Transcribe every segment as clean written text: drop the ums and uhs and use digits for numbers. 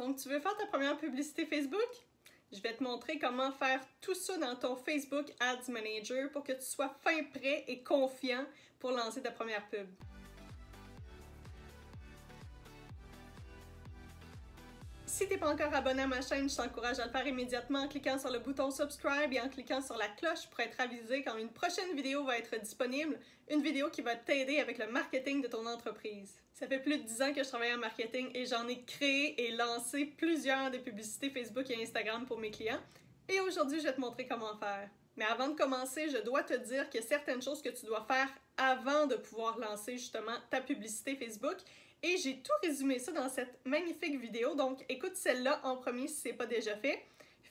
Donc, tu veux faire ta première publicité Facebook? Je vais te montrer comment faire tout ça dans ton Facebook Ads Manager pour que tu sois fin prêt et confiant pour lancer ta première pub. Si tu n'es pas encore abonné à ma chaîne, je t'encourage à le faire immédiatement en cliquant sur le bouton subscribe et en cliquant sur la cloche pour être avisé quand une prochaine vidéo va être disponible, une vidéo qui va t'aider avec le marketing de ton entreprise. Ça fait plus de 10 ans que je travaille en marketing et j'en ai créé et lancé plusieurs des publicités Facebook et Instagram pour mes clients. Et aujourd'hui, je vais te montrer comment faire. Mais avant de commencer, je dois te dire qu'il y a certaines choses que tu dois faire avant de pouvoir lancer justement ta publicité Facebook. Et j'ai tout résumé ça dans cette magnifique vidéo, donc écoute celle-là en premier si ce n'est pas déjà fait.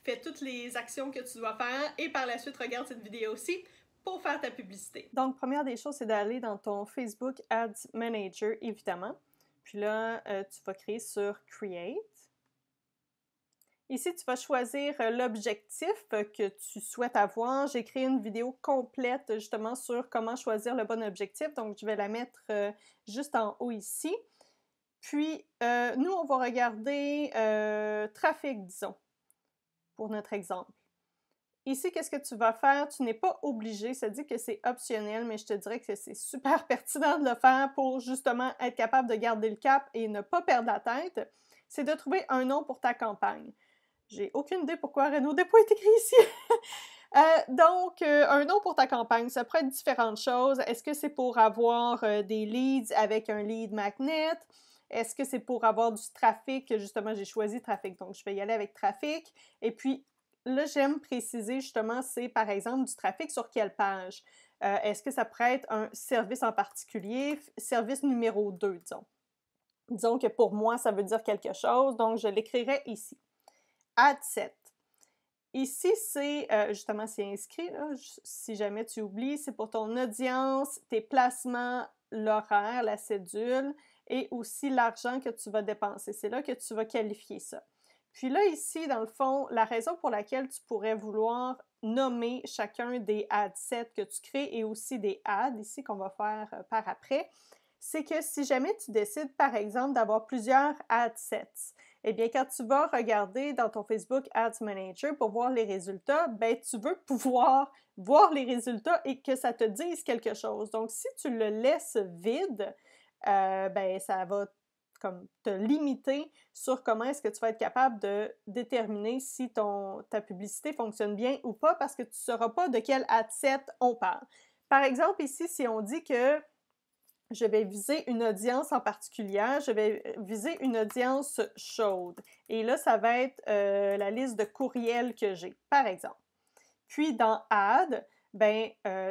Fais toutes les actions que tu dois faire et par la suite regarde cette vidéo aussi pour faire ta publicité. Donc, première des choses, c'est d'aller dans ton Facebook Ads Manager, évidemment. Puis là, tu vas créer sur Create. Ici, tu vas choisir l'objectif que tu souhaites avoir. J'ai créé une vidéo complète justement sur comment choisir le bon objectif, donc je vais la mettre juste en haut ici. Puis, nous, on va regarder trafic, disons, pour notre exemple. Ici, qu'est-ce que tu vas faire? Tu n'es pas obligé, ça dit que c'est optionnel, mais je te dirais que c'est super pertinent de le faire pour justement être capable de garder le cap et ne pas perdre la tête. C'est de trouver un nom pour ta campagne. J'ai aucune idée pourquoi Renaud Dépôt est écrit ici. Donc, un nom pour ta campagne, ça pourrait être différentes choses. Est-ce que c'est pour avoir des leads avec un lead magnet? Est-ce que c'est pour avoir du trafic? Justement, j'ai choisi trafic, donc je vais y aller avec trafic. Et puis, là, j'aime préciser justement, c'est par exemple du trafic sur quelle page? Est-ce que ça pourrait être un service en particulier? Service numéro 2, disons. Disons que pour moi, ça veut dire quelque chose, donc je l'écrirai ici. Ad set. Ici, c'est justement, c'est inscrit, là, si jamais tu oublies, c'est pour ton audience, tes placements, l'horaire, la cédule et aussi l'argent que tu vas dépenser. C'est là que tu vas qualifier ça. Puis là, ici, dans le fond, la raison pour laquelle tu pourrais vouloir nommer chacun des ad sets que tu crées et aussi des ads, ici, qu'on va faire par après, c'est que si jamais tu décides, par exemple, d'avoir plusieurs ad sets, eh bien, quand tu vas regarder dans ton Facebook Ads Manager pour voir les résultats, ben, tu veux pouvoir voir les résultats et que ça te dise quelque chose. Donc, si tu le laisses vide, ben, ça va comme te limiter sur comment est-ce que tu vas être capable de déterminer si ta publicité fonctionne bien ou pas parce que tu ne sauras pas de quel ad set on parle. Par exemple, ici, si on dit que je vais viser une audience en particulier, je vais viser une audience chaude. Et là, ça va être la liste de courriels que j'ai, par exemple. Puis dans Ad, ben,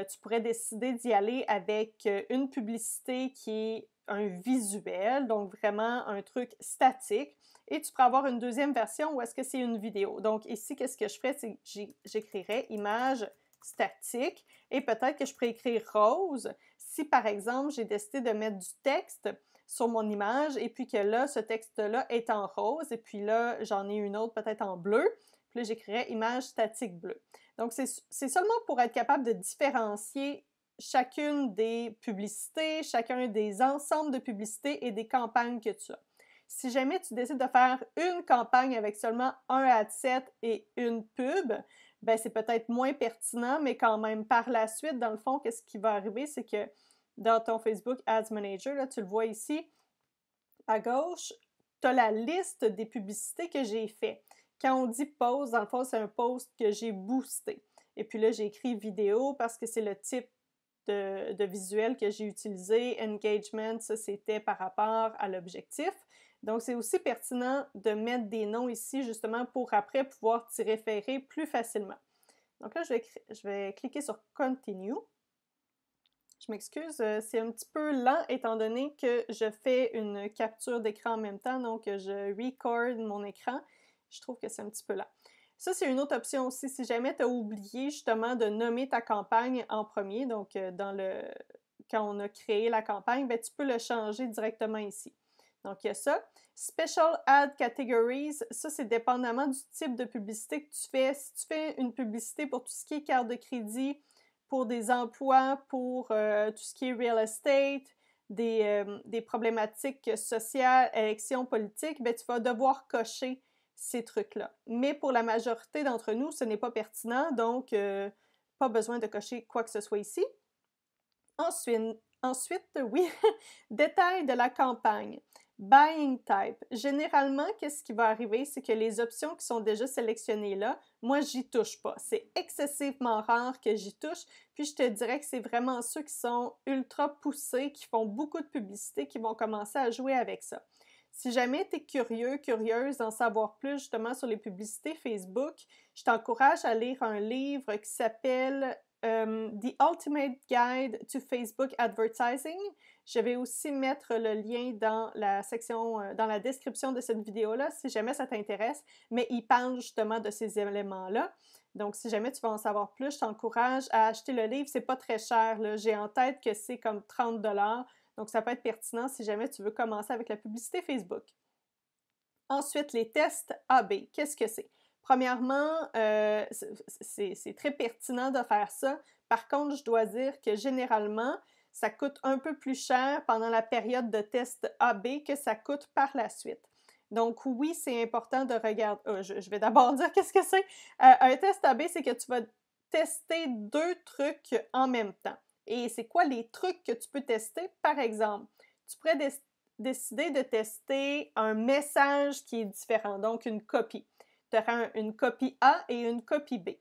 tu pourrais décider d'y aller avec une publicité qui est un visuel, donc vraiment un truc statique. Et tu pourrais avoir une deuxième version où est-ce que c'est une vidéo. Donc ici, qu'est-ce que je ferais? C'est que j'écrirais image statique et peut-être que je pourrais écrire rose si par exemple j'ai décidé de mettre du texte sur mon image et puis que là ce texte-là est en rose et puis là j'en ai une autre peut-être en bleu, puis là j'écrirais image statique bleue. Donc c'est seulement pour être capable de différencier chacune des publicités, chacun des ensembles de publicités et des campagnes que tu as. Si jamais tu décides de faire une campagne avec seulement un ad set et une pub, ben c'est peut-être moins pertinent, mais quand même, par la suite, dans le fond, qu'est-ce qui va arriver, c'est que dans ton Facebook Ads Manager, là, tu le vois ici, à gauche, tu as la liste des publicités que j'ai fait. Quand on dit post, dans le fond, c'est un post que j'ai boosté. Et puis là, j'ai écrit vidéo parce que c'est le type de visuel que j'ai utilisé. Engagement, ça, c'était par rapport à l'objectif. Donc, c'est aussi pertinent de mettre des noms ici, justement, pour après pouvoir t'y référer plus facilement. Donc là, je vais cliquer sur Continue. Je m'excuse, c'est un petit peu lent étant donné que je fais une capture d'écran en même temps, donc je record mon écran. Je trouve que c'est un petit peu lent. Ça, c'est une autre option aussi. Si jamais tu as oublié justement de nommer ta campagne en premier, donc quand on a créé la campagne, ben, tu peux le changer directement ici. Donc, il y a ça. Special Ad Categories, ça, c'est dépendamment du type de publicité que tu fais. Si tu fais une publicité pour tout ce qui est carte de crédit, pour des emplois, pour tout ce qui est real estate, des problématiques sociales, élections politiques, ben, tu vas devoir cocher ces trucs-là. Mais pour la majorité d'entre nous, ce n'est pas pertinent, donc pas besoin de cocher quoi que ce soit ici. Ensuite, oui, détail de la campagne. Buying type. Généralement, qu'est-ce qui va arriver, c'est que les options qui sont déjà sélectionnées là, moi, j'y touche pas. C'est excessivement rare que j'y touche, puis je te dirais que c'est vraiment ceux qui sont ultra poussés, qui font beaucoup de publicité, qui vont commencer à jouer avec ça. Si jamais tu es curieux, curieuse d'en savoir plus justement sur les publicités Facebook, je t'encourage à lire un livre qui s'appelle The Ultimate Guide to Facebook Advertising. Je vais aussi mettre le lien dans la section, dans la description de cette vidéo-là, si jamais ça t'intéresse, mais il parle justement de ces éléments-là. Donc, si jamais tu veux en savoir plus, je t'encourage à acheter le livre. C'est pas très cher, là. J'ai en tête que c'est comme 30 $. Donc, ça peut être pertinent si jamais tu veux commencer avec la publicité Facebook. Ensuite, les tests AB. Qu'est-ce que c'est? Premièrement, c'est très pertinent de faire ça. Par contre, je dois dire que généralement, ça coûte un peu plus cher pendant la période de test AB que ça coûte par la suite. Donc oui, c'est important de regarder. Je vais d'abord dire qu'est-ce que c'est. Un test AB, c'est que tu vas tester 2 trucs en même temps. Et c'est quoi les trucs que tu peux tester? Par exemple, tu pourrais décider de tester un message qui est différent, donc une copie. Tu auras une copie A et une copie B.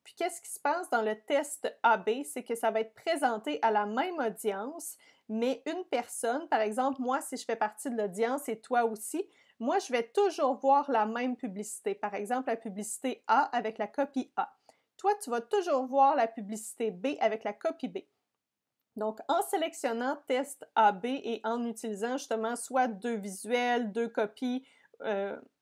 Puis qu'est-ce qui se passe dans le test AB? C'est que ça va être présenté à la même audience, mais une personne, par exemple, moi, si je fais partie de l'audience et toi aussi, moi, je vais toujours voir la même publicité. Par exemple, la publicité A avec la copie A. Toi, tu vas toujours voir la publicité B avec la copie B. Donc, en sélectionnant test AB et en utilisant justement soit 2 visuels, 2 copies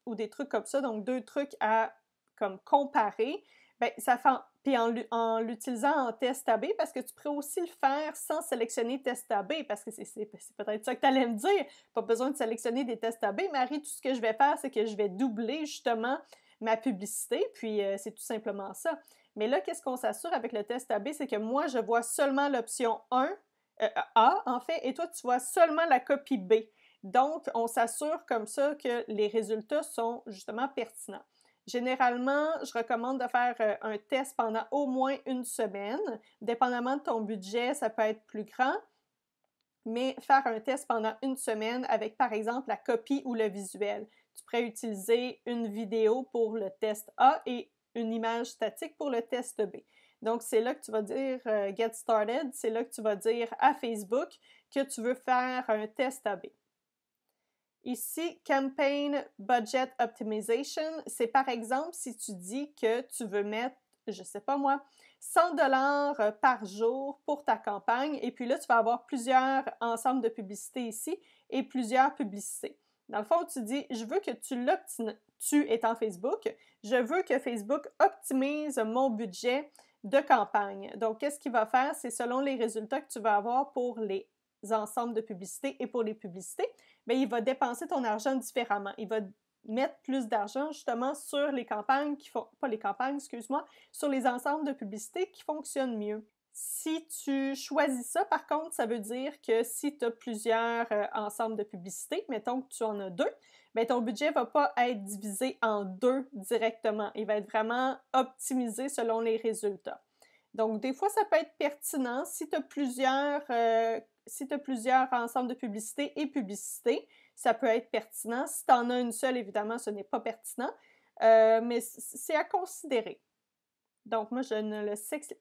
ou des trucs comme ça, donc 2 trucs à comme comparer, bien, ça fait, puis en l'utilisant en test AB, parce que tu pourrais aussi le faire sans sélectionner test AB, parce que c'est peut-être ça que tu allais me dire, pas besoin de sélectionner des tests AB. Marie, tout ce que je vais faire, c'est que je vais doubler justement ma publicité, puis c'est tout simplement ça. Mais là, qu'est-ce qu'on s'assure avec le test AB? C'est que moi, je vois seulement l'option 1, A, en fait, et toi, tu vois seulement la copie B. Donc, on s'assure comme ça que les résultats sont justement pertinents. Généralement, je recommande de faire un test pendant au moins une semaine. Dépendamment de ton budget, ça peut être plus grand, mais faire un test pendant une semaine avec, par exemple, la copie ou le visuel. Tu pourrais utiliser une vidéo pour le test A et une image statique pour le test B. Donc, c'est là que tu vas dire Get Started, c'est là que tu vas dire à Facebook que tu veux faire un test AB. Ici, Campaign Budget Optimization, c'est par exemple si tu dis que tu veux mettre, je ne sais pas moi, 100 $ par jour pour ta campagne, et puis là, tu vas avoir plusieurs ensembles de publicités ici et plusieurs publicités. Dans le fond, tu dis, je veux que tu étant Facebook, je veux que Facebook optimise mon budget de campagne. Donc, qu'est-ce qu'il va faire? C'est selon les résultats que tu vas avoir pour les ensembles de publicités et pour les publicités, bien, il va dépenser ton argent différemment. Il va mettre plus d'argent justement sur les campagnes qui font, pas les campagnes, excuse-moi, sur les ensembles de publicités qui fonctionnent mieux. Si tu choisis ça, par contre, ça veut dire que si tu as plusieurs ensembles de publicités, mettons que tu en as 2, bien, ton budget ne va pas être divisé en 2 directement. Il va être vraiment optimisé selon les résultats. Donc, des fois, ça peut être pertinent si tu as plusieurs ensembles de publicités et publicités, ça peut être pertinent. Si tu en as une seule, évidemment, ce n'est pas pertinent, mais c'est à considérer. Donc, moi, je ne le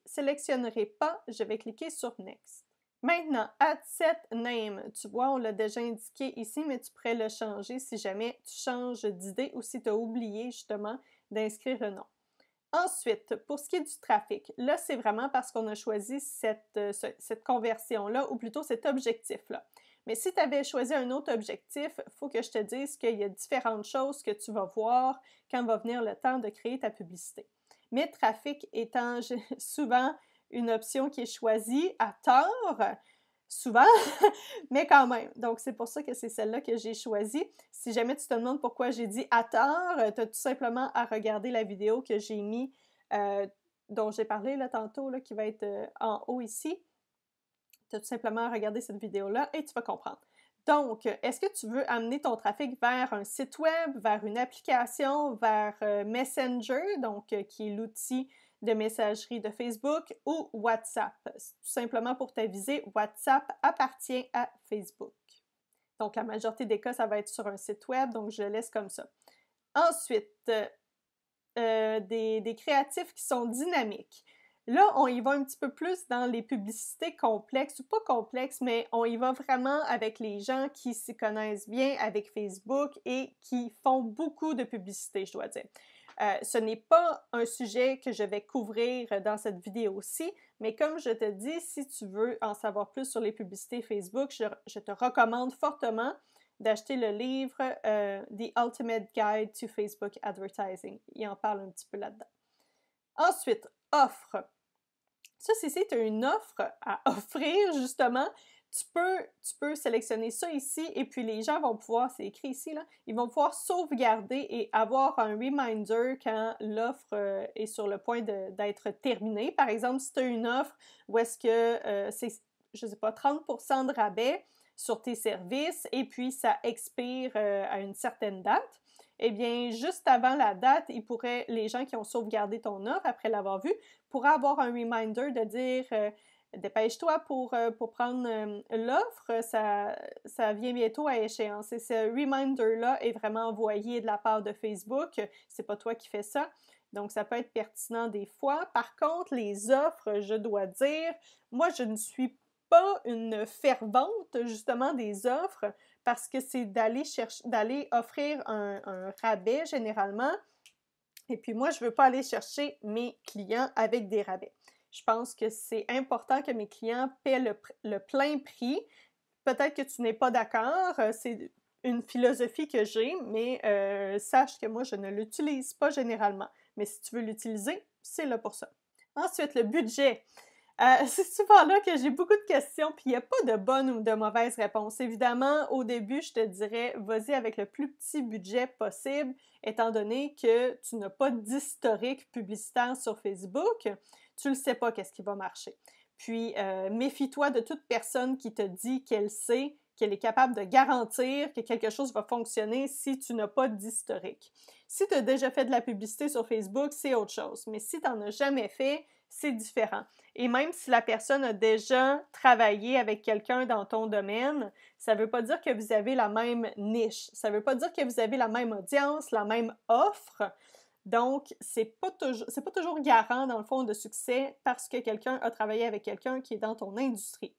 sélectionnerai pas. Je vais cliquer sur Next. Maintenant, Add Set Name. Tu vois, on l'a déjà indiqué ici, mais tu pourrais le changer si jamais tu changes d'idée ou si tu as oublié justement d'inscrire le nom. Ensuite, pour ce qui est du trafic, là, c'est vraiment parce qu'on a choisi cette conversion-là, ou plutôt cet objectif-là. Mais si tu avais choisi un autre objectif, il faut que je te dise qu'il y a différentes choses que tu vas voir quand va venir le temps de créer ta publicité. Mais trafic étant souvent une option qui est choisie à tort, souvent, mais quand même. Donc, c'est pour ça que c'est celle-là que j'ai choisie. Si jamais tu te demandes pourquoi j'ai dit à tort, tu as tout simplement à regarder la vidéo que j'ai mis, dont j'ai parlé là, tantôt, là, qui va être en haut ici, Tu as tout simplement à regarder cette vidéo-là et tu vas comprendre. Donc, est-ce que tu veux amener ton trafic vers un site web, vers une application, vers Messenger, donc qui est l'outil de messagerie de Facebook, ou WhatsApp? Tout simplement pour t'aviser, WhatsApp appartient à Facebook. Donc, la majorité des cas, ça va être sur un site web, donc je le laisse comme ça. Ensuite, des créatifs qui sont dynamiques. Là, on y va un petit peu plus dans les publicités complexes, ou pas complexes, mais on y va vraiment avec les gens qui s'y connaissent bien avec Facebook et qui font beaucoup de publicité, je dois dire. Ce n'est pas un sujet que je vais couvrir dans cette vidéo-ci, mais comme je te dis, si tu veux en savoir plus sur les publicités Facebook, je te recommande fortement d'acheter le livre The Ultimate Guide to Facebook Advertising. Il en parle un petit peu là-dedans. Ensuite, offre. Ça, si tu as une offre à offrir, justement, tu peux sélectionner ça ici et puis les gens vont pouvoir, c'est écrit ici, là, ils vont pouvoir sauvegarder et avoir un reminder quand l'offre est sur le point d'être terminée. Par exemple, si tu as une offre où est-ce que c'est, je ne sais pas, 30% de rabais sur tes services et puis ça expire à une certaine date, eh bien, juste avant la date, les gens qui ont sauvegardé ton offre après l'avoir vue, pourraient avoir un reminder de dire dépêche-toi pour prendre l'offre, ça vient bientôt à échéance. Et ce reminder-là est vraiment envoyé de la part de Facebook, c'est pas toi qui fais ça. Donc, ça peut être pertinent des fois. Par contre, les offres, je dois dire, moi, je ne suis pas une fervente, justement, des offres parce que c'est d'aller offrir un rabais, généralement. Et puis moi, je ne veux pas aller chercher mes clients avec des rabais. Je pense que c'est important que mes clients paient le plein prix. Peut-être que tu n'es pas d'accord, c'est une philosophie que j'ai, mais sache que moi, je ne l'utilise pas généralement. Mais si tu veux l'utiliser, c'est là pour ça. Ensuite, le budget. C'est souvent là que j'ai beaucoup de questions, puis il n'y a pas de bonne ou de mauvaise réponse. Évidemment, au début, je te dirais, vas-y avec le plus petit budget possible, étant donné que tu n'as pas d'historique publicitaire sur Facebook, tu ne sais pas qu'est-ce qui va marcher. Puis, méfie-toi de toute personne qui te dit qu'elle sait, qu'elle est capable de garantir que quelque chose va fonctionner si tu n'as pas d'historique. Si tu as déjà fait de la publicité sur Facebook, c'est autre chose. Mais si tu n'en as jamais fait, c'est différent. Et même si la personne a déjà travaillé avec quelqu'un dans ton domaine, ça ne veut pas dire que vous avez la même niche. Ça ne veut pas dire que vous avez la même audience, la même offre. Donc, c'est pas toujours garant, dans le fond, de succès parce que quelqu'un a travaillé avec quelqu'un qui est dans ton industrie.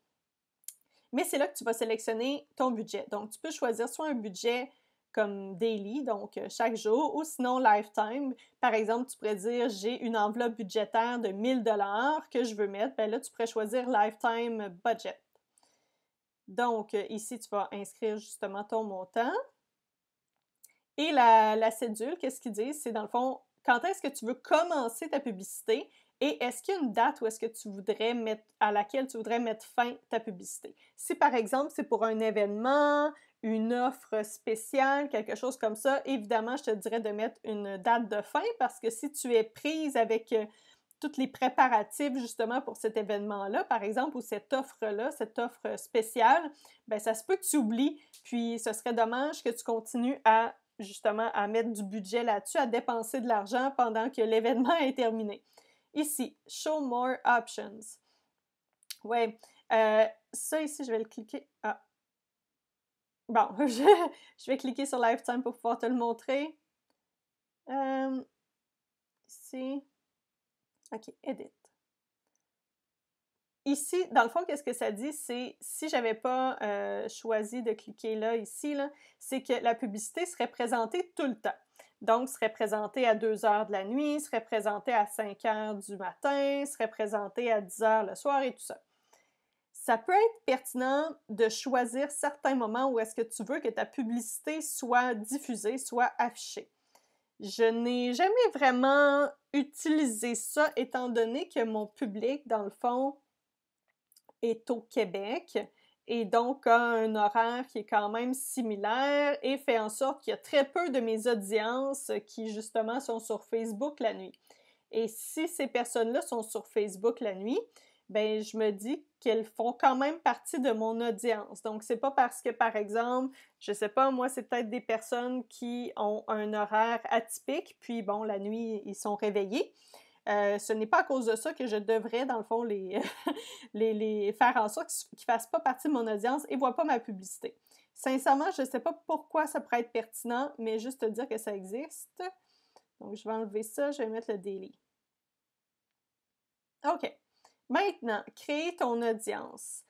Mais c'est là que tu vas sélectionner ton budget. Donc, tu peux choisir soit un budget comme daily, donc chaque jour, ou sinon lifetime. Par exemple, tu pourrais dire, j'ai une enveloppe budgétaire de 1000 $ que je veux mettre. Bien là, tu pourrais choisir lifetime budget. Donc, ici, tu vas inscrire justement ton montant. Et la cédule, qu'est-ce qu'ils disent? C'est dans le fond, quand est-ce que tu veux commencer ta publicité et est-ce qu'il y a une date où est-ce que à laquelle tu voudrais mettre fin ta publicité? Si par exemple, c'est pour un événement, une offre spéciale, quelque chose comme ça, évidemment, je te dirais de mettre une date de fin parce que si tu es prise avec tous les préparatifs justement pour cet événement-là, par exemple, ou cette offre-là, cette offre spéciale, bien, ça se peut que tu oublies, puis ce serait dommage que tu continues justement à mettre du budget là-dessus, à dépenser de l'argent pendant que l'événement est terminé. Ici, Show More Options. Ouais, ça ici, je vais le cliquer. Ah. Bon, je vais cliquer sur Lifetime pour pouvoir te le montrer. Ici. OK, Edit. Ici, dans le fond, qu'est-ce que ça dit? C'est, si je n'avais pas choisi de cliquer là, ici, là, c'est que la publicité serait présentée tout le temps. Donc, serait présentée à 2 heures de la nuit, serait présentée à 5 heures du matin, serait présentée à 10 heures le soir et tout ça. Ça peut être pertinent de choisir certains moments où est-ce que tu veux que ta publicité soit diffusée, soit affichée. Je n'ai jamais vraiment utilisé ça, étant donné que mon public, dans le fond, est au Québec et donc a un horaire qui est quand même similaire et fait en sorte qu'il y a très peu de mes audiences qui justement sont sur Facebook la nuit. Et si ces personnes-là sont sur Facebook la nuit, ben je me dis qu'elles font quand même partie de mon audience. Donc, c'est pas parce que, par exemple, je sais pas, moi, c'est peut-être des personnes qui ont un horaire atypique, puis bon, la nuit, ils sont réveillés. Ce n'est pas à cause de ça que je devrais, dans le fond, les faire en sorte qu'ils ne fassent pas partie de mon audience et ne voient pas ma publicité. Sincèrement, je ne sais pas pourquoi ça pourrait être pertinent, mais juste te dire que ça existe. Donc, je vais enlever ça, je vais mettre le daily. OK. Maintenant, créer ton audience.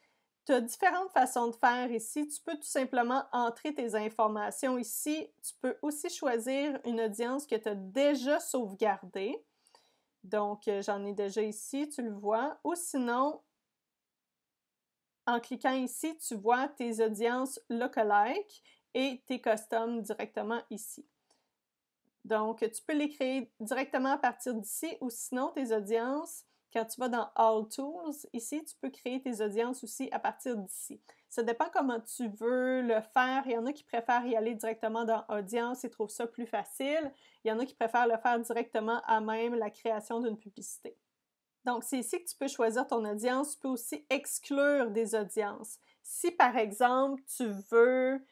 Tu as différentes façons de faire ici. Tu peux tout simplement entrer tes informations ici. Tu peux aussi choisir une audience que tu as déjà sauvegardée. Donc, j'en ai déjà ici, tu le vois. Ou sinon, en cliquant ici, tu vois tes audiences lookalike et tes customs directement ici. Donc, tu peux les créer directement à partir d'ici ou sinon tes audiences, quand tu vas dans All Tools, ici, tu peux créer tes audiences aussi à partir d'ici. Ça dépend comment tu veux le faire. Il y en a qui préfèrent y aller directement dans Audience et trouvent ça plus facile. Il y en a qui préfèrent le faire directement à même la création d'une publicité. Donc, c'est ici que tu peux choisir ton audience. Tu peux aussi exclure des audiences. Si, par exemple, tu veux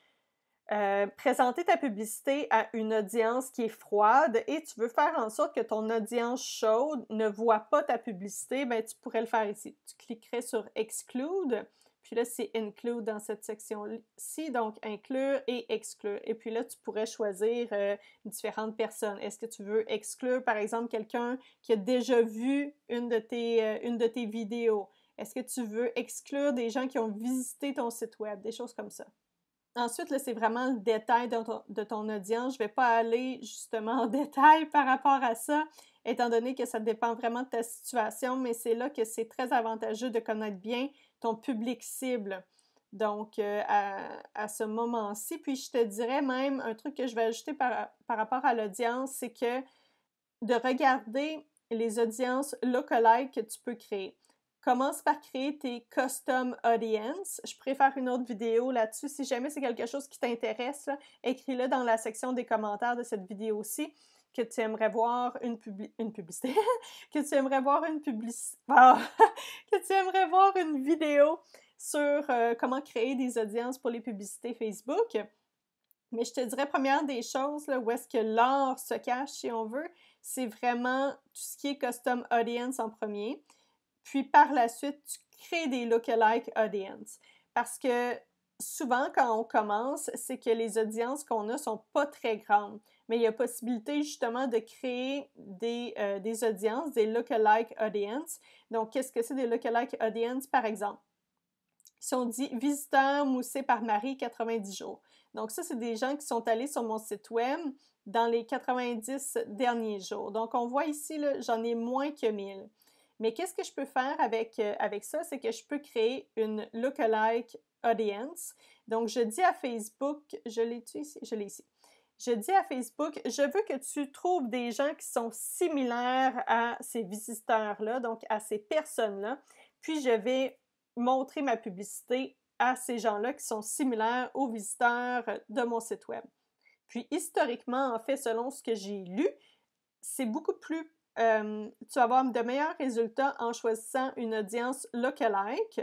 présenter ta publicité à une audience qui est froide et tu veux faire en sorte que ton audience chaude ne voit pas ta publicité, ben tu pourrais le faire ici. Tu cliquerais sur Exclude, puis là, c'est Include dans cette section-ci, donc Inclure et Exclure. Et puis là, tu pourrais choisir différentes personnes. Est-ce que tu veux exclure, par exemple, quelqu'un qui a déjà vu une de tes vidéos? Est-ce que tu veux exclure des gens qui ont visité ton site web? Des choses comme ça. Ensuite, là, c'est vraiment le détail de ton audience. Je ne vais pas aller justement en détail par rapport à ça, étant donné que ça dépend vraiment de ta situation, mais c'est là que c'est très avantageux de connaître bien ton public cible. Donc, à ce moment-ci, puis je te dirais même un truc que je vais ajouter par rapport à l'audience, c'est que de regarder les audiences lookalike que tu peux créer. Commence par créer tes custom audience. Je préfère une autre vidéo là-dessus. Si jamais c'est quelque chose qui t'intéresse, écris-le dans la section des commentaires de cette vidéo-ci que tu aimerais voir une publicité, que tu aimerais voir une publicité, que tu aimerais voir une vidéo sur comment créer des audiences pour les publicités Facebook. Mais je te dirais, première des choses, là, où est-ce que l'or se cache, si on veut, c'est vraiment tout ce qui est custom audience en premier. Puis par la suite, tu crées des lookalike audience. Parce que souvent, quand on commence, c'est que les audiences qu'on a sont pas très grandes. Mais il y a possibilité justement de créer des audiences, des lookalike audience. Donc, qu'est-ce que c'est des lookalike audience, par exemple? Si on dit visiteurs moussés par Marie 90 jours. Donc ça, c'est des gens qui sont allés sur mon site web dans les 90 derniers jours. Donc on voit ici, j'en ai moins que 1000. Mais qu'est-ce que je peux faire avec ça? C'est que je peux créer une lookalike audience. Donc je dis à Facebook, je l'ai ici? Je l'ai ici. Je dis à Facebook, je veux que tu trouves des gens qui sont similaires à ces visiteurs-là, donc à ces personnes-là. Puis je vais montrer ma publicité à ces gens-là qui sont similaires aux visiteurs de mon site web. Puis historiquement, en fait, selon ce que j'ai lu, c'est beaucoup plus... tu vas avoir de meilleurs résultats en choisissant une audience lookalike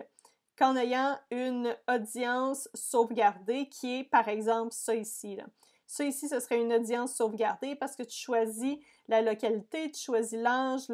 qu'en ayant une audience sauvegardée qui est, par exemple, ça ici. Là. Ça ici, ce serait une audience sauvegardée parce que tu choisis la localité, tu choisis l'âge,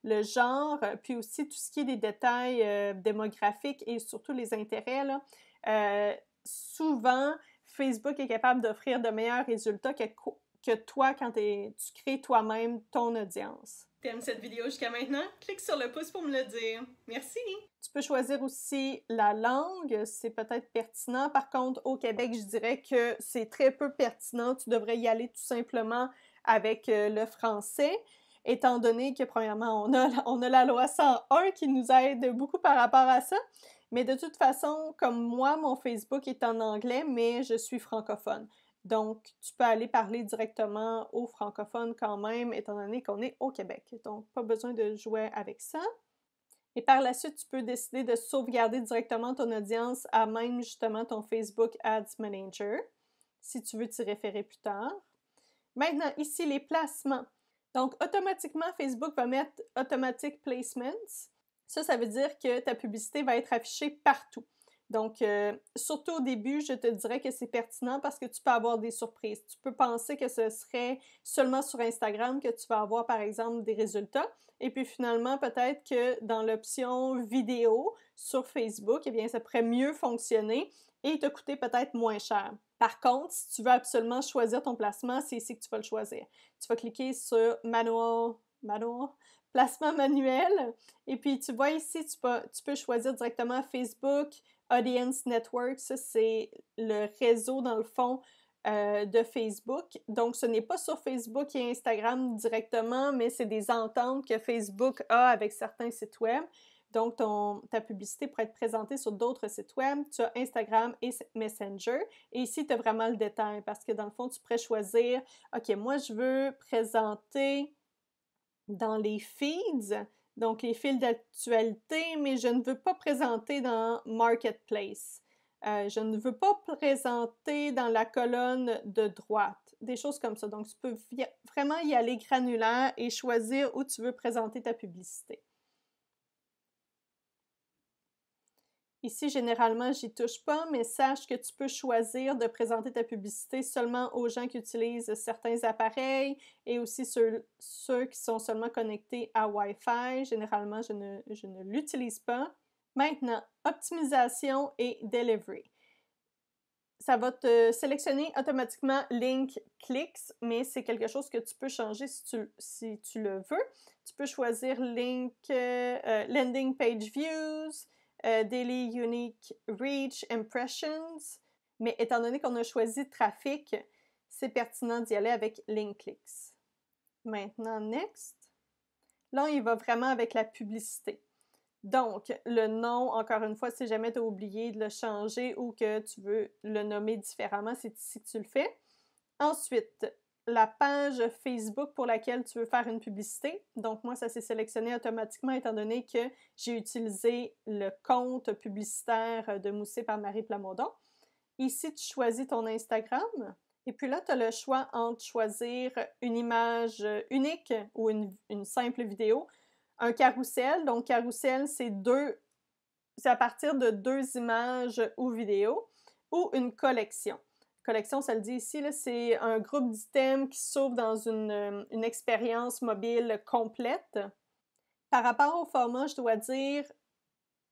le genre, puis aussi tout ce qui est des détails démographiques et surtout les intérêts. Là. Souvent, Facebook est capable d'offrir de meilleurs résultats que toi quand tu crées toi-même ton audience. T'aimes cette vidéo jusqu'à maintenant? Clique sur le pouce pour me le dire. Merci! Tu peux choisir aussi la langue, c'est peut-être pertinent. Par contre, au Québec, je dirais que c'est très peu pertinent. Tu devrais y aller tout simplement avec le français, étant donné que, premièrement, on a la loi 101 qui nous aide beaucoup par rapport à ça. Mais de toute façon, comme moi, mon Facebook est en anglais, mais je suis francophone. Donc, tu peux aller parler directement aux francophones quand même, étant donné qu'on est au Québec. Donc, pas besoin de jouer avec ça. Et par la suite, tu peux décider de sauvegarder directement ton audience à même justement ton Facebook Ads Manager, si tu veux t'y référer plus tard. Maintenant, ici, les placements. Donc, automatiquement, Facebook va mettre Automatic Placements. Ça veut dire que ta publicité va être affichée partout. Donc, surtout au début, je te dirais que c'est pertinent parce que tu peux avoir des surprises. Tu peux penser que ce serait seulement sur Instagram que tu vas avoir, par exemple, des résultats. Et puis finalement, peut-être que dans l'option vidéo sur Facebook, eh bien, ça pourrait mieux fonctionner et te coûter peut-être moins cher. Par contre, si tu veux absolument choisir ton placement, c'est ici que tu vas le choisir. Tu vas cliquer sur placement manuel. Et puis, tu vois ici, tu peux choisir directement Facebook, Audience Network. Ça, c'est le réseau, dans le fond, de Facebook. Donc, ce n'est pas sur Facebook et Instagram directement, mais c'est des ententes que Facebook a avec certains sites web. Donc, ta publicité pourrait être présentée sur d'autres sites web. Tu as Instagram et Messenger. Et ici, tu as vraiment le détail parce que dans le fond, tu pourrais choisir, OK, moi, je veux présenter dans les feeds, donc les fils d'actualité, mais je ne veux pas présenter dans Marketplace. Je ne veux pas présenter dans la colonne de droite, des choses comme ça. Donc, tu peux vraiment y aller granulaire et choisir où tu veux présenter ta publicité. Ici, généralement, j'y touche pas, mais sache que tu peux choisir de présenter ta publicité seulement aux gens qui utilisent certains appareils et aussi ceux qui sont seulement connectés à Wi-Fi. Généralement, je ne l'utilise pas. Maintenant, optimisation et delivery. Ça va te sélectionner automatiquement Link Clicks, mais c'est quelque chose que tu peux changer si tu le veux. Tu peux choisir Landing Page Views, Daily Unique Reach Impressions, mais étant donné qu'on a choisi trafic, c'est pertinent d'y aller avec Link Clicks. Maintenant, Next. Là, il va vraiment avec la publicité. Donc, le nom, encore une fois, si jamais tu as oublié de le changer ou que tu veux le nommer différemment, c'est ici que tu le fais. Ensuite, la page Facebook pour laquelle tu veux faire une publicité. Donc, moi, ça s'est sélectionné automatiquement étant donné que j'ai utilisé le compte publicitaire de Moussé par Marie Plamondon. Ici, tu choisis ton Instagram. Et puis là, tu as le choix entre choisir une image unique ou une simple vidéo. Un carrousel. Donc, carrousel, c'est à partir de 2 images ou vidéos. Ou une collection. Collection, ça le dit ici, c'est un groupe d'items qui s'ouvre dans une expérience mobile complète. Par rapport au format, je dois dire,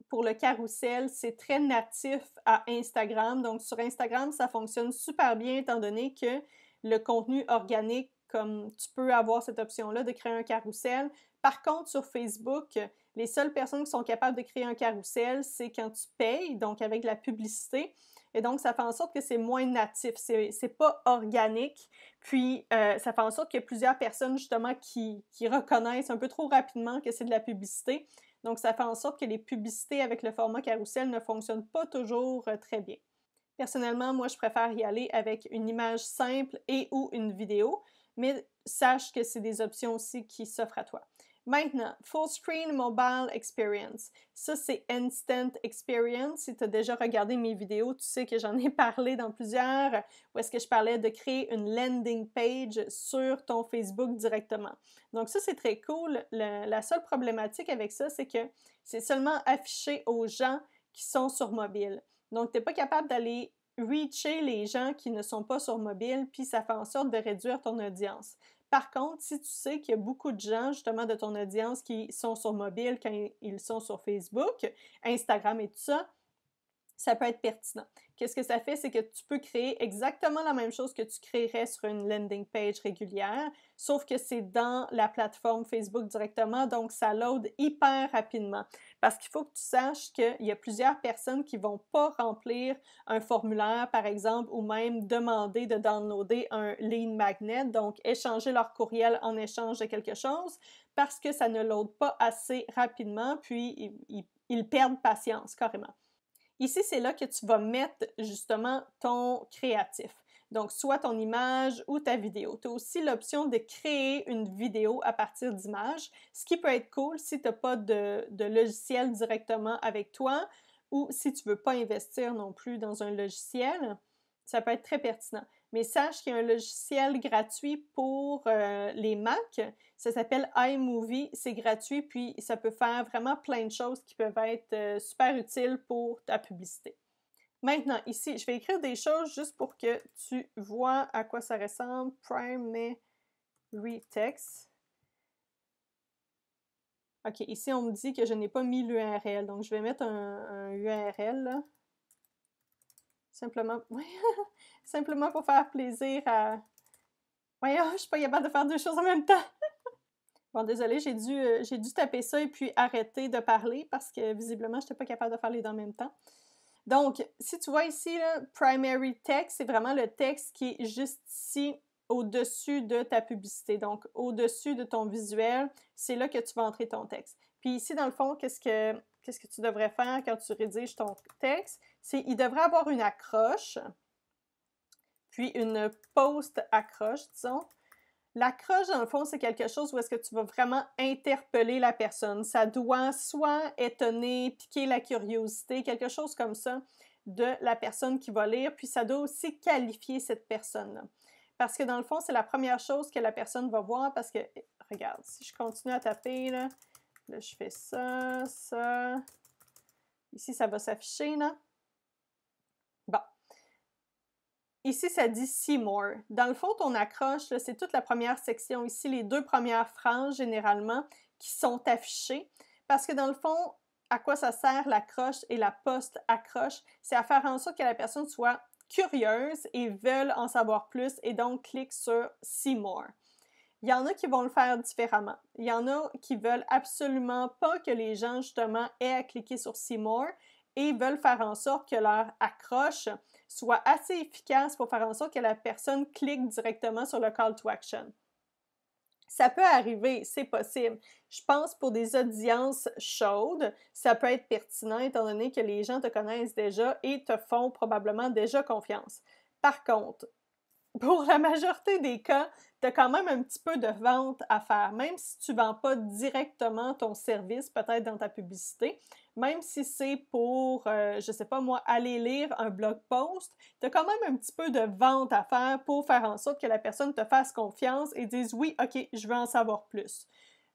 pour le carrousel, c'est très natif à Instagram. Donc, sur Instagram, ça fonctionne super bien étant donné que le contenu organique, comme tu peux avoir cette option-là de créer un carrousel. Par contre, sur Facebook, les seules personnes qui sont capables de créer un carrousel, c'est quand tu payes, donc avec la publicité. Et donc, ça fait en sorte que c'est moins natif, c'est pas organique. Puis, ça fait en sorte qu'il y a plusieurs personnes, justement, qui reconnaissent un peu trop rapidement que c'est de la publicité. Donc, ça fait en sorte que les publicités avec le format carrousel ne fonctionnent pas toujours très bien. Personnellement, moi, je préfère y aller avec une image simple et ou une vidéo, mais sache que c'est des options aussi qui s'offrent à toi. Maintenant, Full Screen Mobile Experience. Ça, c'est Instant Experience. Si tu as déjà regardé mes vidéos, tu sais que j'en ai parlé dans plusieurs, où est-ce que je parlais de créer une landing page sur ton Facebook directement. Donc ça, c'est très cool. La seule problématique avec ça, c'est que c'est seulement affiché aux gens qui sont sur mobile. Donc, tu n'es pas capable d'aller reacher les gens qui ne sont pas sur mobile, puis ça fait en sorte de réduire ton audience. Par contre, si tu sais qu'il y a beaucoup de gens, justement, de ton audience qui sont sur mobile quand ils sont sur Facebook, Instagram et tout ça, ça peut être pertinent. Qu'est-ce que ça fait? C'est que tu peux créer exactement la même chose que tu créerais sur une landing page régulière, sauf que c'est dans la plateforme Facebook directement, donc ça load hyper rapidement. Parce qu'il faut que tu saches qu'il y a plusieurs personnes qui ne vont pas remplir un formulaire, par exemple, ou même demander de downloader un lead magnet, donc échanger leur courriel en échange de quelque chose, parce que ça ne load pas assez rapidement, puis ils perdent patience carrément. Ici, c'est là que tu vas mettre justement ton créatif. Donc, soit ton image ou ta vidéo. Tu as aussi l'option de créer une vidéo à partir d'images, ce qui peut être cool si tu n'as pas de logiciel directement avec toi ou si tu ne veux pas investir non plus dans un logiciel. Ça peut être très pertinent. Mais sache qu'il y a un logiciel gratuit pour les Mac. Ça s'appelle iMovie. C'est gratuit, puis ça peut faire vraiment plein de choses qui peuvent être super utiles pour ta publicité. Maintenant, ici, je vais écrire des choses juste pour que tu vois à quoi ça ressemble. Primary text. OK, ici, on me dit que je n'ai pas mis l'URL. Donc, je vais mettre un URL, là. Simplement, simplement pour faire plaisir à... Voyons, je suis pas capable de faire deux choses en même temps. Bon, désolé, j'ai dû taper ça et puis arrêter de parler parce que visiblement, je n'étais pas capable de faire les deux en même temps. Donc, si tu vois ici, là, primary text, c'est vraiment le texte qui est juste ici, au-dessus de ta publicité. Donc, au-dessus de ton visuel, c'est là que tu vas entrer ton texte. Puis ici, dans le fond, qu'est-ce que tu devrais faire quand tu rédiges ton texte? C'est, il devrait avoir une accroche, puis une post-accroche, disons. L'accroche, dans le fond, c'est quelque chose où est-ce que tu vas vraiment interpeller la personne. Ça doit soit étonner, piquer la curiosité, quelque chose comme ça de la personne qui va lire, puis ça doit aussi qualifier cette personne-là. Parce que dans le fond, c'est la première chose que la personne va voir parce que, regarde, si je continue à taper, là je fais ça, ça. Ici, ça va s'afficher, là. Bon. Ici, ça dit « See more ». Dans le fond, ton accroche, c'est toute la première section. Ici, les deux premières phrases, généralement, qui sont affichées. Parce que dans le fond, à quoi ça sert l'accroche et la post-accroche? C'est à faire en sorte que la personne soit curieuse et veuille en savoir plus et donc clique sur « See more ». Il y en a qui vont le faire différemment. Il y en a qui veulent absolument pas que les gens, justement, aient à cliquer sur « See more » et veulent faire en sorte que leur accroche soit assez efficace pour faire en sorte que la personne clique directement sur le call to action. Ça peut arriver, c'est possible. Je pense pour des audiences chaudes, ça peut être pertinent étant donné que les gens te connaissent déjà et te font probablement déjà confiance. Par contre, pour la majorité des cas, tu as quand même un petit peu de vente à faire, même si tu ne vends pas directement ton service, peut-être dans ta publicité, même si c'est pour, je ne sais pas moi, aller lire un blog post, tu as quand même un petit peu de vente à faire pour faire en sorte que la personne te fasse confiance et dise « Oui, ok, je veux en savoir plus ».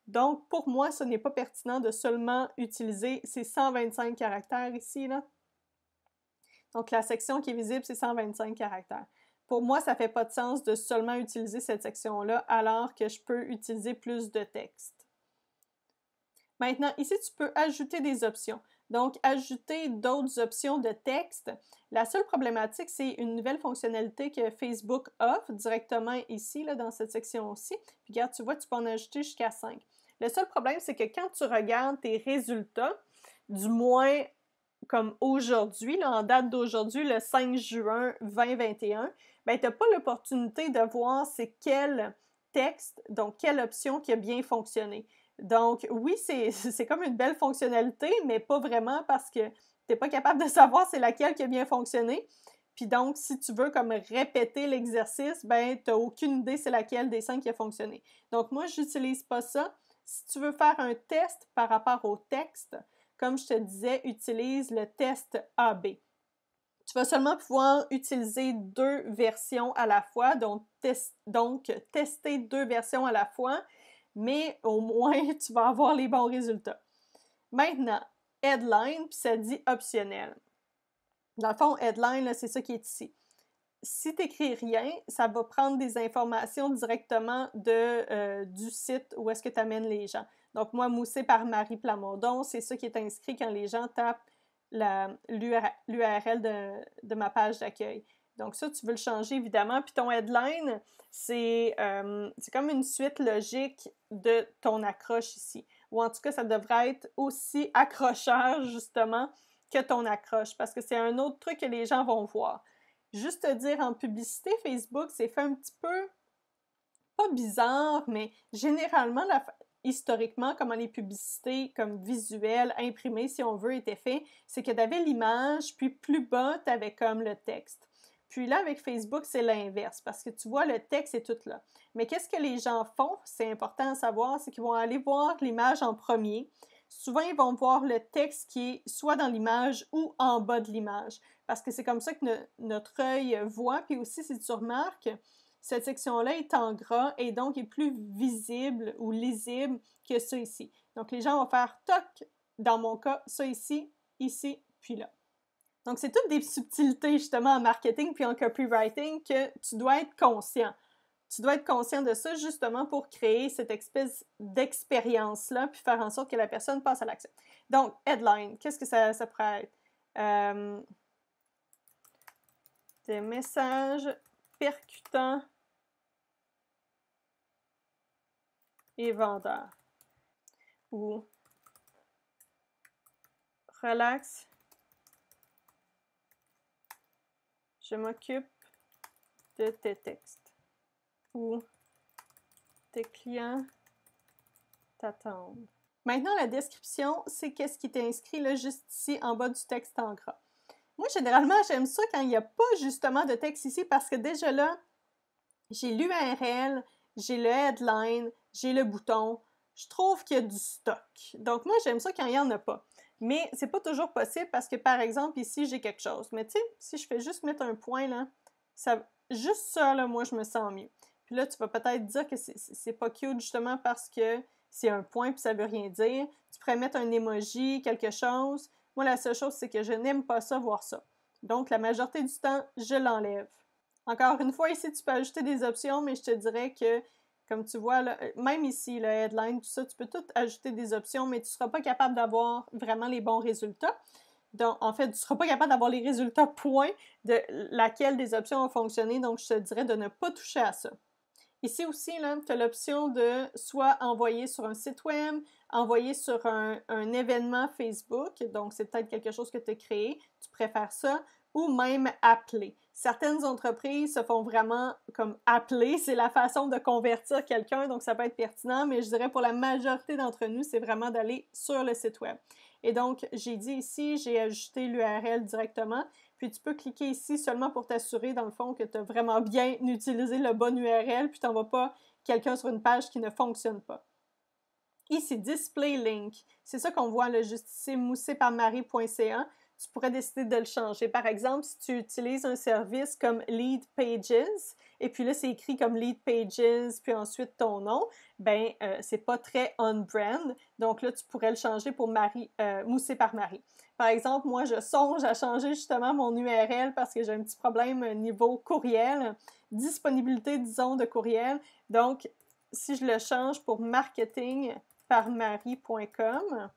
Donc, pour moi, ce n'est pas pertinent de seulement utiliser ces 125 caractères ici, là. Donc, la section qui est visible, c'est 125 caractères. Pour moi, ça ne fait pas de sens de seulement utiliser cette section-là alors que je peux utiliser plus de texte. Maintenant, ici, tu peux ajouter des options. Donc, ajouter d'autres options de texte. La seule problématique, c'est une nouvelle fonctionnalité que Facebook offre directement ici, là, dans cette section-ci. Puis, regarde, tu vois, tu peux en ajouter jusqu'à 5. Le seul problème, c'est que quand tu regardes tes résultats, du moins comme aujourd'hui, en date d'aujourd'hui, le 5 juin 2021, ben, tu n'as pas l'opportunité de voir c'est quel texte, donc quelle option qui a bien fonctionné. Donc, oui, c'est comme une belle fonctionnalité, mais pas vraiment parce que tu n'es pas capable de savoir c'est laquelle qui a bien fonctionné. Puis donc, si tu veux comme répéter l'exercice, ben, tu n'as aucune idée c'est laquelle des 5 qui a fonctionné. Donc, moi, je n'utilise pas ça. Si tu veux faire un test par rapport au texte, comme je te disais, utilise le test AB. Tu vas seulement pouvoir utiliser 2 versions à la fois, donc tester 2 versions à la fois, mais au moins tu vas avoir les bons résultats. Maintenant, headline, puis ça dit optionnel. Dans le fond, headline, c'est ça qui est ici. Si tu n'écris rien, ça va prendre des informations directement du site où est-ce que tu amènes les gens. Donc, moi, Moussé par Marie Plamondon, c'est ça qui est inscrit quand les gens tapent l'URL de ma page d'accueil. Donc, ça, tu veux le changer, évidemment. Puis ton headline, c'est comme une suite logique de ton accroche ici. Ou en tout cas, ça devrait être aussi accrocheur, justement, que ton accroche. Parce que c'est un autre truc que les gens vont voir. Juste te dire, en publicité, Facebook, c'est fait un petit peu, pas bizarre, mais généralement, historiquement, comment les publicités comme visuelles, imprimées, si on veut, étaient faites, c'est que tu avais l'image, puis plus bas, tu avais comme le texte. Puis là, avec Facebook, c'est l'inverse, parce que tu vois, le texte est tout là. Mais qu'est-ce que les gens font? C'est important à savoir, c'est qu'ils vont aller voir l'image en premier. Souvent, ils vont voir le texte qui est soit dans l'image ou en bas de l'image. parce que c'est comme ça que notre œil voit. Puis aussi, si tu remarques, cette section-là est en gras et donc est plus visible ou lisible que ça ici. Donc, les gens vont faire toc, dans mon cas, ça ici, ici, puis là. Donc, c'est toutes des subtilités justement en marketing puis en copywriting que tu dois être conscient. Tu dois être conscient de ça justement pour créer cette espèce d'expérience-là puis faire en sorte que la personne passe à l'action. Donc, headline, qu'est-ce que ça pourrait être? Des messages percutants et vendeurs. Ou relax, je m'occupe de tes textes. Ou tes clients t'attendent. Maintenant, la description, c'est qu'est-ce qui est inscrit là, juste ici en bas du texte en gras. Moi, généralement, j'aime ça quand il n'y a pas justement de texte ici parce que déjà là, j'ai l'URL, j'ai le headline, j'ai le bouton. Je trouve qu'il y a du stock. Donc, moi, j'aime ça quand il n'y en a pas. Mais c'est pas toujours possible parce que, par exemple, ici, j'ai quelque chose. Mais tu sais, si je fais juste mettre un point, là, juste ça, là, moi, je me sens mieux. Puis là, tu vas peut-être dire que c'est pas cute justement parce que c'est un point puis ça veut rien dire. Tu pourrais mettre un emoji, quelque chose. Moi, la seule chose, c'est que je n'aime pas ça, voir ça. Donc, la majorité du temps, je l'enlève. Encore une fois, ici, tu peux ajouter des options, mais je te dirais que, comme tu vois, là, même ici, le headline, tout ça, tu peux tout ajouter des options, mais tu ne seras pas capable d'avoir vraiment les bons résultats. Donc, en fait, tu ne seras pas capable d'avoir les résultats point de laquelle des options ont fonctionné, donc je te dirais de ne pas toucher à ça. Ici aussi, tu as l'option de soit envoyer sur un site web, envoyer sur un événement Facebook, donc c'est peut-être quelque chose que tu as créé, tu préfères ça, ou même appeler. Certaines entreprises se font vraiment comme appeler, c'est la façon de convertir quelqu'un, donc ça peut être pertinent, mais je dirais pour la majorité d'entre nous, c'est vraiment d'aller sur le site web. Et donc, j'ai dit ici, j'ai ajouté l'URL directement, puis tu peux cliquer ici seulement pour t'assurer, dans le fond, que tu as vraiment bien utilisé le bon URL, puis tu n'envoies pas quelqu'un sur une page qui ne fonctionne pas. Ici, Display Link. C'est ça qu'on voit là, juste ici, mousseparmarie.ca. Tu pourrais décider de le changer. Par exemple, si tu utilises un service comme Lead Pages, et puis là, c'est écrit comme Lead Pages, puis ensuite ton nom, ben c'est pas très on-brand. Donc là, tu pourrais le changer pour Mousser par Marie. Par exemple, moi, je songe à changer justement mon URL parce que j'ai un petit problème niveau courriel, disponibilité, disons, de courriel. Donc, si je le change pour marketingparmarie.com,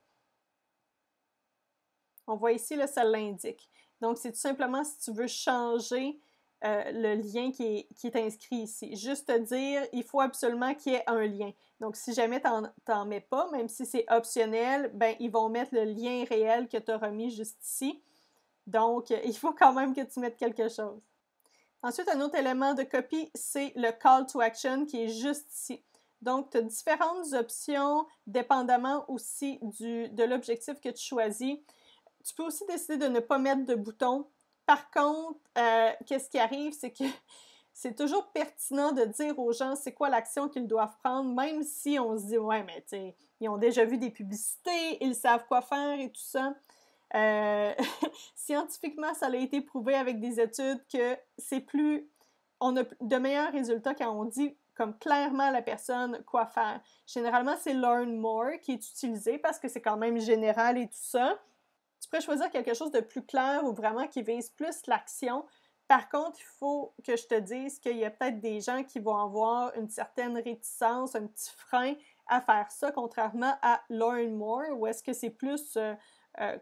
on voit ici, là, ça l'indique. Donc, c'est tout simplement si tu veux changer le lien qui est inscrit ici. Juste te dire, il faut absolument qu'il y ait un lien. Donc, si jamais tu n'en mets pas, même si c'est optionnel, ben ils vont mettre le lien réel que tu as remis juste ici. Donc, il faut quand même que tu mettes quelque chose. Ensuite, un autre élément de copie, c'est le call to action qui est juste ici. Donc, tu as différentes options dépendamment aussi de l'objectif que tu choisis. Tu peux aussi décider de ne pas mettre de bouton. Par contre, qu'est-ce qui arrive, c'est que c'est toujours pertinent de dire aux gens c'est quoi l'action qu'ils doivent prendre, même si on se dit « ouais, mais tu sais, ils ont déjà vu des publicités, ils savent quoi faire et tout ça ». Scientifiquement, ça a été prouvé avec des études que on a de meilleurs résultats quand on dit comme clairement à la personne quoi faire. Généralement, c'est Learn More qui est utilisé parce que c'est quand même général et tout ça. Tu pourrais choisir quelque chose de plus clair ou vraiment qui vise plus l'action. Par contre, il faut que je te dise qu'il y a peut-être des gens qui vont avoir une certaine réticence, un petit frein à faire ça, contrairement à Learn More, où est-ce que c'est plus,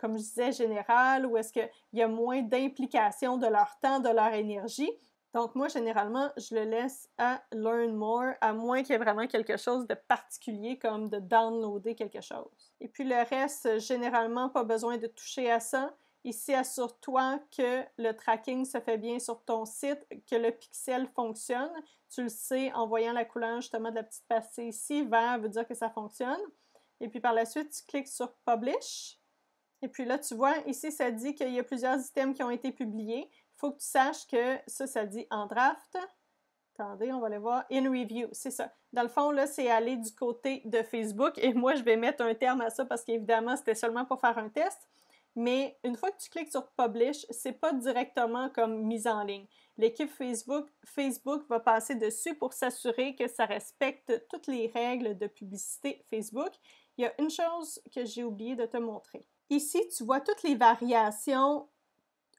comme je disais, général, où est-ce qu'il y a moins d'implication de leur temps, de leur énergie. Donc, moi, généralement, je le laisse à Learn More, à moins qu'il y ait vraiment quelque chose de particulier, comme de downloader quelque chose. Et puis, le reste, généralement, pas besoin de toucher à ça. Ici, assure-toi que le tracking se fait bien sur ton site, que le pixel fonctionne. Tu le sais en voyant la couleur, justement, de la petite pastille ici. Vert veut dire que ça fonctionne. Et puis, par la suite, tu cliques sur Publish. Et puis là, tu vois, ici, ça dit qu'il y a plusieurs items qui ont été publiés. Il faut que tu saches que ça dit en draft. Attendez, on va aller voir. In review, c'est ça. Dans le fond, là, c'est aller du côté de Facebook. Et moi, je vais mettre un terme à ça parce qu'évidemment, c'était seulement pour faire un test. mais une fois que tu cliques sur Publish, c'est pas directement comme mise en ligne. L'équipe Facebook va passer dessus pour s'assurer que ça respecte toutes les règles de publicité Facebook. Il y a une chose que j'ai oublié de te montrer. Ici, tu vois toutes les variations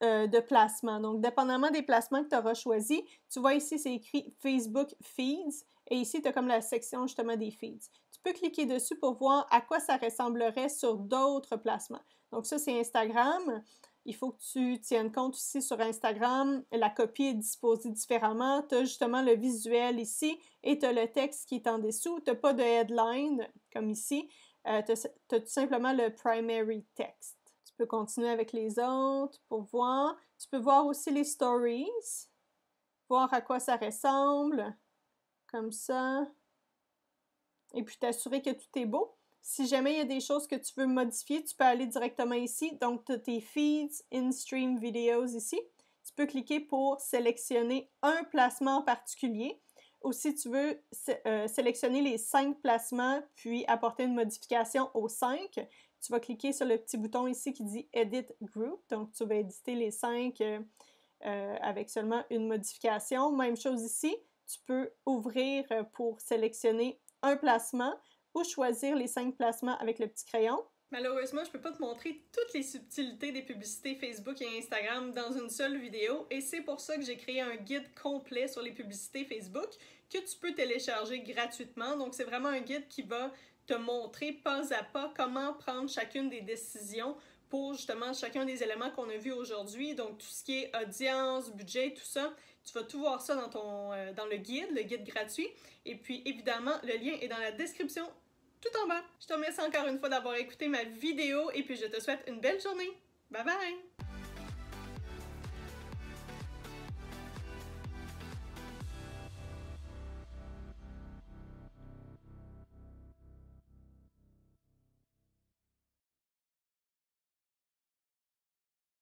de placement. Donc, dépendamment des placements que tu auras choisis, tu vois ici, c'est écrit Facebook Feeds et ici, tu as comme la section justement des feeds. Tu peux cliquer dessus pour voir à quoi ça ressemblerait sur d'autres placements. Donc, ça, c'est Instagram. Il faut que tu tiennes compte aussi sur Instagram. La copie est disposée différemment. Tu as justement le visuel ici et tu as le texte qui est en dessous. Tu n'as pas de headline comme ici. Tu as tout simplement le primary text. Tu peux continuer avec les autres pour voir. Tu peux voir aussi les stories, voir à quoi ça ressemble, comme ça. Et puis t'assurer que tout est beau. Si jamais il y a des choses que tu veux modifier, tu peux aller directement ici. Donc, tu as tes feeds, in-stream videos ici. Tu peux cliquer pour sélectionner un placement en particulier. Ou si tu veux sélectionner les 5 placements, puis apporter une modification aux 5, tu vas cliquer sur le petit bouton ici qui dit Edit Group. Donc, tu vas éditer les 5 avec seulement une modification. Même chose ici, tu peux ouvrir pour sélectionner un placement ou choisir les 5 placements avec le petit crayon. Malheureusement, je ne peux pas te montrer toutes les subtilités des publicités Facebook et Instagram dans une seule vidéo et c'est pour ça que j'ai créé un guide complet sur les publicités Facebook que tu peux télécharger gratuitement. Donc, c'est vraiment un guide qui va te montrer pas à pas comment prendre chacune des décisions pour justement chacun des éléments qu'on a vus aujourd'hui. Donc, tout ce qui est audience, budget, tout ça, tu vas tout voir ça dans le guide gratuit. Et puis, évidemment, le lien est dans la description tout en bas. Je te remercie encore une fois d'avoir écouté ma vidéo et puis je te souhaite une belle journée. Bye bye!